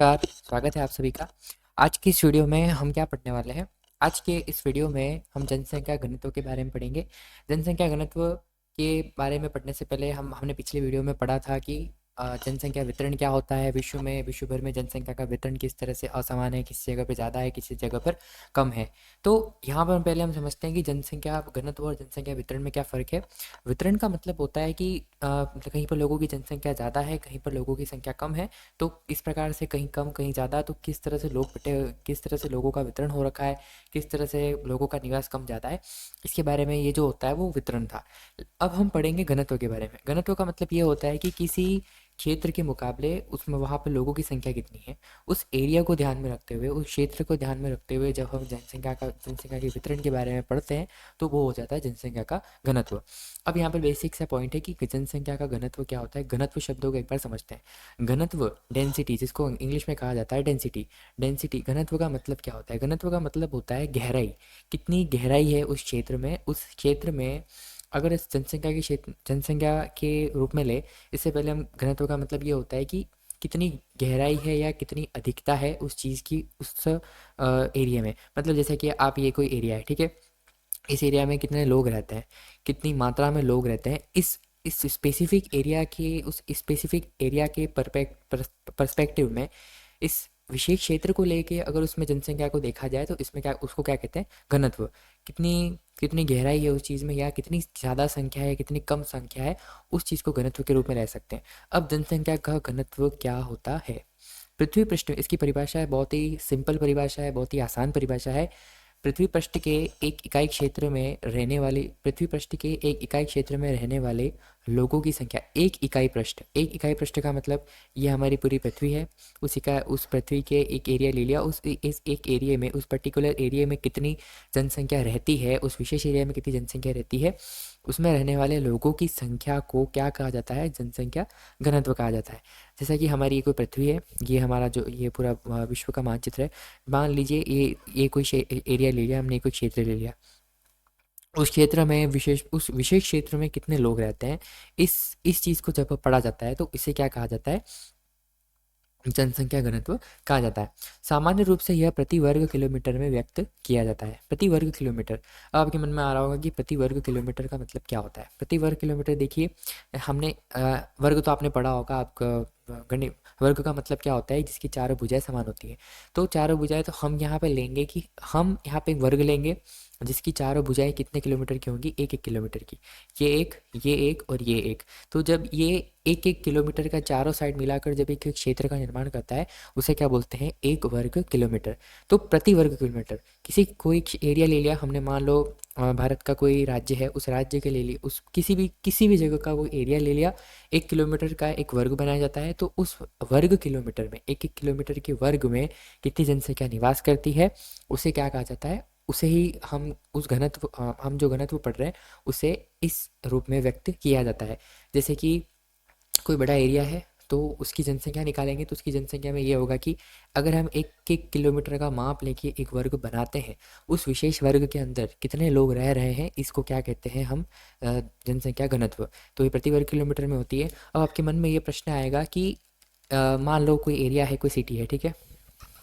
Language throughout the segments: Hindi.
नमस्कार, स्वागत है आप सभी का। आज की इस वीडियो में हम क्या पढ़ने वाले हैं? आज के इस वीडियो में हम जनसंख्या घनत्व के बारे में पढ़ेंगे। जनसंख्या घनत्व के बारे में पढ़ने से पहले हमने पिछले वीडियो में पढ़ा था कि जनसंख्या वितरण क्या होता है विश्व में, विश्व भर में जनसंख्या का वितरण किस तरह से असमान है, किसी जगह पे ज़्यादा है, किसी जगह पर कम है। तो यहाँ पर पहले हम समझते हैं कि जनसंख्या घनत्व और जनसंख्या वितरण में क्या फ़र्क है। वितरण का मतलब होता है कि कहीं पर लोगों की जनसंख्या ज़्यादा है, कहीं पर लोगों की संख्या कम है। तो इस प्रकार से कहीं कम कहीं ज़्यादा, तो किस तरह से लोग बटे, किस तरह से लोगों का वितरण हो रखा है, किस तरह से लोगों का निवास कम ज़्यादा है, इसके बारे में ये जो होता है वो वितरण था। अब हम पढ़ेंगे घनत्व के बारे में। घनत्व का मतलब ये होता है कि किसी क्षेत्र के मुकाबले उसमें वहाँ पर लोगों की संख्या कितनी है, उस एरिया को ध्यान में रखते हुए, उस क्षेत्र को ध्यान में रखते हुए जब हम जनसंख्या के वितरण के बारे में पढ़ते हैं तो वो हो जाता है जनसंख्या का घनत्व। अब यहाँ पर बेसिक सा पॉइंट है कि जनसंख्या का घनत्व क्या होता है। घनत्व शब्दों को एक बार समझते हैं। घनत्व डेंसिटी, जिसको इंग्लिश में कहा जाता है डेंसिटी। डेंसिटी घनत्व का मतलब क्या होता है? घनत्व का मतलब होता है गहराई। कितनी गहराई है उस क्षेत्र में, उस क्षेत्र में अगर इस जनसंख्या के रूप में ले, इससे पहले हम घनत्व का मतलब ये होता है कि कितनी गहराई है या कितनी अधिकता है उस चीज़ की उस एरिया में। मतलब जैसे कि आप, ये कोई एरिया है, ठीक है, इस एरिया में कितने लोग रहते हैं, कितनी मात्रा में लोग रहते हैं, इस स्पेसिफिक एरिया के, उस स्पेसिफिक एरिया के पर्सपेक्टिव में, इस विशेष क्षेत्र को लेके अगर उसमें जनसंख्या को देखा जाए तो इसमें क्या, उसको क्या कहते हैं? घनत्व। कितनी कितनी गहराई है उस चीज़ में, या कितनी ज़्यादा संख्या है, कितनी कम संख्या है, उस चीज़ को घनत्व के रूप में ले सकते हैं। अब जनसंख्या का घनत्व क्या होता है? पृथ्वी पृष्ठ में इसकी परिभाषा है, बहुत ही सिंपल परिभाषा है, बहुत ही आसान परिभाषा है। पृथ्वी पृष्ठ के एक इकाई क्षेत्र में रहने वाले, पृथ्वी पृष्ठ के एक इकाई क्षेत्र में रहने वाले लोगों की संख्या। एक इकाई पृष्ठ का मतलब ये हमारी पूरी पृथ्वी है। उस पृथ्वी के एक एरिया ले लिया, उस इस एक एरिया में, उस पर्टिकुलर एरिया में कितनी जनसंख्या रहती है, उस विशेष एरिया में कितनी जनसंख्या रहती है, उसमें रहने वाले लोगों की संख्या को क्या कहा जाता है? जनसंख्या घनत्व कहा जाता है। जैसा कि हमारी ये कोई पृथ्वी है, ये हमारा जो ये पूरा विश्व का मानचित्र है। मान लीजिए ये कोई एरिया ले लिया हमने, कोई क्षेत्र ले लिया। उस विशेष क्षेत्र में कितने लोग रहते हैं, इस चीज़ को जब पढ़ा जाता है तो इसे क्या कहा जाता है? जनसंख्या घनत्व कहा जाता है। सामान्य रूप से यह प्रति वर्ग किलोमीटर में व्यक्त किया जाता है। प्रति वर्ग किलोमीटर। अब आपके मन में आ रहा होगा कि प्रति वर्ग किलोमीटर का मतलब क्या होता है? प्रति वर्ग किलोमीटर देखिए, हमने वर्ग तो आपने पढ़ा होगा, आपका गणित। वर्ग का मतलब क्या होता है? जिसकी चारों भुजाएं समान होती हैं। तो चारों भुजाएं, तो हम यहाँ पे लेंगे कि हम यहाँ पे एक वर्ग लेंगे जिसकी चारों भुजाएं कितने किलोमीटर की होंगी? 1-1 किलोमीटर की। ये एक और ये एक। तो जब ये 1-1 किलोमीटर का चारों साइड मिलाकर जब एक क्षेत्र का निर्माण करता है, उसे क्या बोलते हैं? 1 वर्ग किलोमीटर। तो प्रति वर्ग किलोमीटर, कोई एरिया ले लिया हमने, मान लो भारत का कोई राज्य है, उस राज्य के ले लिया, उस किसी भी जगह का कोई एरिया ले लिया, 1 किलोमीटर का एक वर्ग बनाया जाता है। तो उस वर्ग किलोमीटर में, 1-1 किलोमीटर के वर्ग में कितनी जनसंख्या निवास करती है, उसे क्या कहा जाता है? उसे ही हम जो घनत्व पढ़ रहे हैं उसे इस रूप में व्यक्त किया जाता है। जैसे कि कोई बड़ा एरिया है तो उसकी जनसंख्या निकालेंगे, तो उसकी जनसंख्या में ये होगा कि अगर हम 1-1 किलोमीटर का माप लेके एक वर्ग बनाते हैं, उस विशेष वर्ग के अंदर कितने लोग रह रहे हैं, इसको क्या कहते हैं हम? जनसंख्या घनत्व। तो ये प्रति वर्ग किलोमीटर में होती है। अब आपके मन में ये प्रश्न आएगा कि मान लो कोई एरिया है, कोई सिटी है, ठीक है,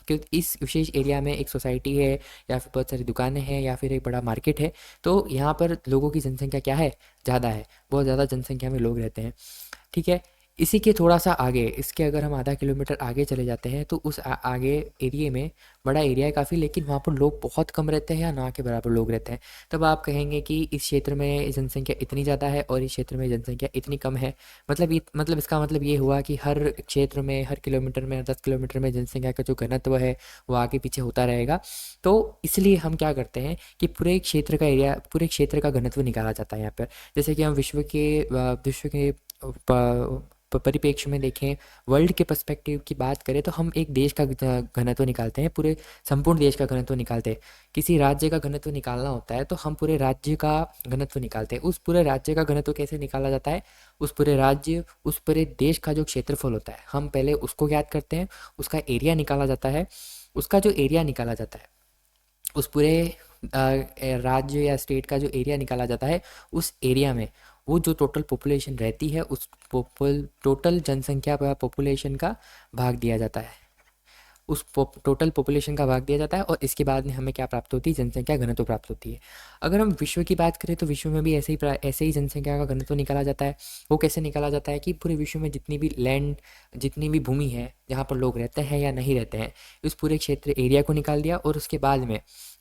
कि इस विशेष एरिया में एक सोसाइटी है, या फिर बहुत सारी दुकानें हैं, या फिर एक बड़ा मार्केट है। तो यहाँ पर लोगों की जनसंख्या क्या है? ज़्यादा है, बहुत ज़्यादा जनसंख्या में लोग रहते हैं, ठीक है। इसी के थोड़ा सा आगे, इसके अगर हम आधा किलोमीटर आगे चले जाते हैं तो उस आगे एरिया में, बड़ा एरिया है काफ़ी, लेकिन वहाँ पर लोग बहुत कम रहते हैं या ना के बराबर लोग रहते हैं। तब आप कहेंगे कि इस क्षेत्र में जनसंख्या इतनी ज़्यादा है और इस क्षेत्र में जनसंख्या इतनी कम है। मतलब इसका मतलब ये हुआ कि हर क्षेत्र में, हर किलोमीटर में, 10 किलोमीटर में जनसंख्या का जो घनत्व है वो आगे पीछे होता रहेगा। तो इसलिए हम क्या करते हैं कि पूरे क्षेत्र का घनत्व निकाला जाता है यहाँ पर। जैसे कि हम विश्व के परिप्रेक्ष्य में देखें, वर्ल्ड के पर्सपेक्टिव की बात करें, तो हम एक देश का घनत्व निकालते हैं, पूरे संपूर्ण देश का घनत्व निकालते हैं। किसी राज्य का घनत्व निकालना होता है तो हम पूरे राज्य का घनत्व निकालते हैं। उस पूरे राज्य का घनत्व कैसे निकाला जाता है? उस पूरे देश का जो क्षेत्रफल होता है, हम पहले उसको ज्ञात करते हैं, उसका एरिया निकाला जाता है। उसका जो एरिया निकाला जाता है, उस पूरे राज्य या स्टेट का जो एरिया निकाला जाता है, उस एरिया में वो जो टोटल पॉपुलेशन रहती है, उस टोटल जनसंख्या पर पॉपुलेशन का भाग दिया जाता है। उस टोटल पॉपुलेशन का भाग दिया जाता है और इसके बाद में हमें क्या प्राप्त होती है, जनसंख्या घनत्व प्राप्त होती है। अगर हम विश्व की बात करें तो विश्व में भी ऐसे ही जनसंख्या का घनत्व निकाला जाता है। वो कैसे निकाला जाता है कि पूरे विश्व में जितनी भी लैंड, जितनी भी भूमि है जहाँ पर लोग रहते हैं या नहीं रहते हैं, उस पूरे क्षेत्र एरिया को निकाल दिया और उसके बाद में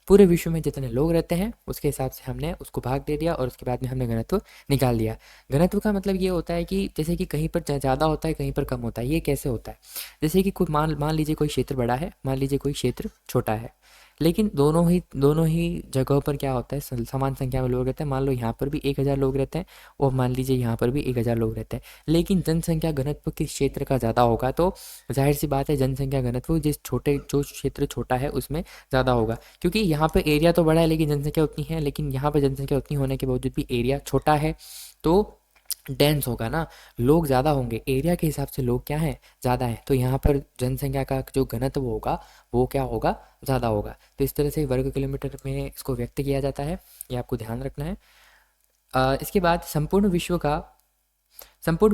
पूरे विश्व में जितने लोग रहते हैं उसके हिसाब से हमने उसको भाग दे दिया और उसके बाद में हमने घनत्व निकाल दिया। घनत्व का मतलब ये होता है कि जैसे कि कहीं पर ज़्यादा होता है, कहीं पर कम होता है। ये कैसे होता है, जैसे कि कोई मान मान लीजिए कोई क्षेत्र बड़ा है, मान लीजिए कोई क्षेत्र छोटा है, लेकिन दोनों ही जगहों पर क्या होता है, समान संख्या में लोग रहते हैं। मान लो यहाँ पर भी 1000 लोग रहते हैं और मान लीजिए यहाँ पर भी 1000 लोग रहते हैं, लेकिन जनसंख्या घनत्व किस क्षेत्र का ज़्यादा होगा, तो जाहिर सी बात है जनसंख्या घनत्व जो क्षेत्र छोटा है उसमें ज़्यादा होगा, क्योंकि यहाँ पे एरिया तो बड़ा है लेकिन जनसंख्या उतनी है, लेकिन यहाँ पे जनसंख्या उतनी होने के बावजूद भी एरिया छोटा है, तो डेंस होगा ना, लोग ज़्यादा होंगे, एरिया के हिसाब से लोग क्या हैं, ज़्यादा हैं, तो यहाँ पर जनसंख्या का जो घनत्व होगा वो क्या होगा, ज़्यादा होगा। तो इस तरह से वर्ग किलोमीटर में इसको व्यक्त किया जाता है, ये आपको ध्यान रखना है। इसके बाद संपूर्ण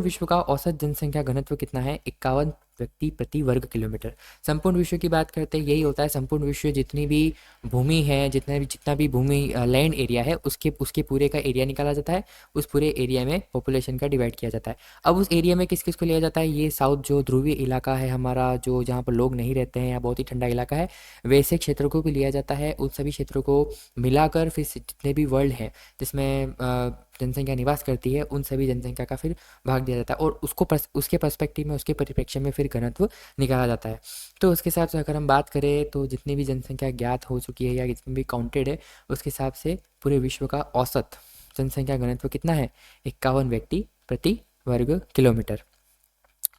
विश्व का औसत जनसंख्या घनत्व कितना है, 51 व्यक्ति प्रति वर्ग किलोमीटर। संपूर्ण विश्व की बात करते हैं, यही होता है संपूर्ण विश्व, जितनी भी भूमि है, जितना भी भूमि लैंड एरिया है, उसके उसके पूरे का एरिया निकाला जाता है, उस पूरे एरिया में पॉपुलेशन का डिवाइड किया जाता है। अब उस एरिया में किस किस को लिया जाता है, ये साउथ जो ध्रुवीय इलाका है हमारा, जो जहाँ पर लोग नहीं रहते हैं या बहुत ही ठंडा इलाका है, वैसे क्षेत्रों को भी लिया जाता है। उन सभी क्षेत्रों को मिलाकर फिर जितने भी वर्ल्ड हैं जिसमें जनसंख्या निवास करती है, उन सभी जनसंख्या का फिर भाग दिया जाता है और उसके पर्सपेक्टिव में, उसके परिप्रेक्ष्य में फिर घनत्व निकाला जाता है। तो उसके हिसाब से अगर हम बात करें तो जितनी भी जनसंख्या ज्ञात हो चुकी है या जितनी भी काउंटेड है, उसके हिसाब से पूरे विश्व का औसत जनसंख्या घनत्व कितना है, 51 व्यक्ति प्रति वर्ग किलोमीटर।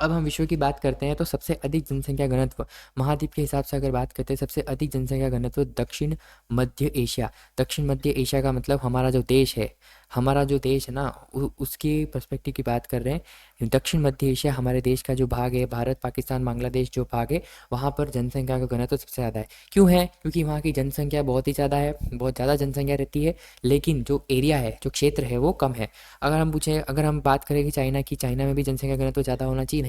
अब हम विश्व की बात करते हैं तो सबसे अधिक जनसंख्या घनत्व महाद्वीप के हिसाब से अगर बात करते हैं, सबसे अधिक जनसंख्या घनत्व दक्षिण मध्य एशिया। दक्षिण मध्य एशिया का मतलब हमारा जो देश है ना, उसके पर्सपेक्टिव की बात कर रहे हैं। दक्षिण मध्य एशिया हमारे देश का जो भाग है, भारत पाकिस्तान बांग्लादेश जो भाग है, वहाँ पर जनसंख्या का घनत्व सबसे ज़्यादा है। क्यों है, क्योंकि वहाँ की जनसंख्या बहुत ही ज़्यादा है, बहुत ज़्यादा जनसंख्या रहती है, लेकिन जो एरिया है, जो क्षेत्र है वो कम है। अगर हम बात करें कि चाइना में भी जनसंख्या घनत्व ज़्यादा होना चाहिए,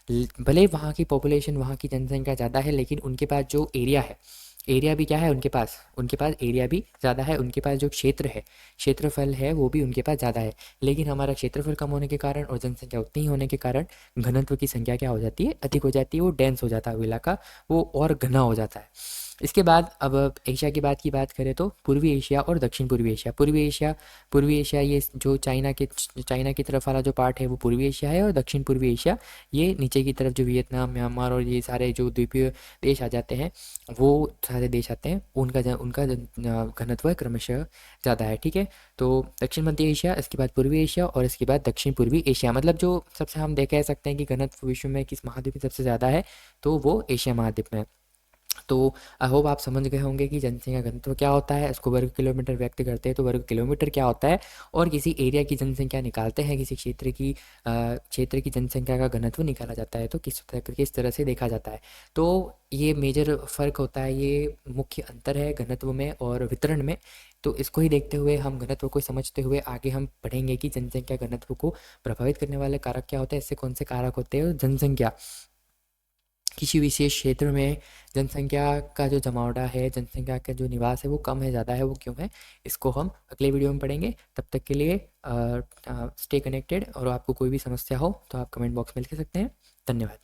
नहीं, भले वहाँ की पॉपुलेशन, वहाँ की जनसंख्या ज़्यादा है, लेकिन उनके पास जो एरिया है, एरिया भी क्या है उनके पास एरिया भी ज़्यादा है, उनके पास जो क्षेत्र है, क्षेत्रफल है, वो भी उनके पास ज़्यादा है। लेकिन हमारा क्षेत्रफल कम होने के कारण और जनसंख्या उतनी ही होने के कारण घनत्व की संख्या क्या हो जाती है, अधिक हो जाती है, वो डेंस हो जाता है वो इलाका, वो और घना हो जाता है। इसके बाद अब एशिया की बात करें तो पूर्वी एशिया और दक्षिण पूर्वी एशिया ये जो चाइना की तरफ वाला जो पार्ट है वो पूर्वी एशिया है, और दक्षिण पूर्वी एशिया ये नीचे की तरफ जो वियतनाम, म्यांमार और ये सारे जो द्वीपीय देश आ जाते हैं, वो सारे देश आते हैं, उनका घनत्व क्रमशः ज़्यादा है। ठीक है, तो दक्षिण मध्य एशिया, इसके बाद पूर्वी एशिया और इसके बाद दक्षिण पूर्वी एशिया, मतलब जो सबसे हम कह सकते हैं कि घनत्व विश्व में किस महाद्वीप में सबसे ज़्यादा है, तो वो एशिया महाद्वीप में है। तो आई होप आप समझ गए होंगे कि जनसंख्या घनत्व क्या होता है, इसको वर्ग किलोमीटर व्यक्त करते हैं तो वर्ग किलोमीटर क्या होता है, और किसी एरिया की जनसंख्या निकालते हैं, किसी क्षेत्र की जनसंख्या का घनत्व निकाला जाता है तो किस तरह से देखा जाता है। तो ये मेजर फ़र्क होता है, ये मुख्य अंतर है घनत्व में और वितरण में। तो इसको ही देखते हुए, हम घनत्व को समझते हुए आगे हम पढ़ेंगे कि जनसंख्या घनत्व को प्रभावित करने वाले कारक क्या होते हैं, इससे कौन से कारक होते हैं, और जनसंख्या किसी विशेष क्षेत्र में जनसंख्या का जो जमावड़ा है, जनसंख्या का जो निवास है वो कम है, ज़्यादा है, वो क्यों है, इसको हम अगले वीडियो में पढ़ेंगे। तब तक के लिए स्टे कनेक्टेड, और आपको कोई भी समस्या हो तो आप कमेंट बॉक्स में लिख सकते हैं। धन्यवाद।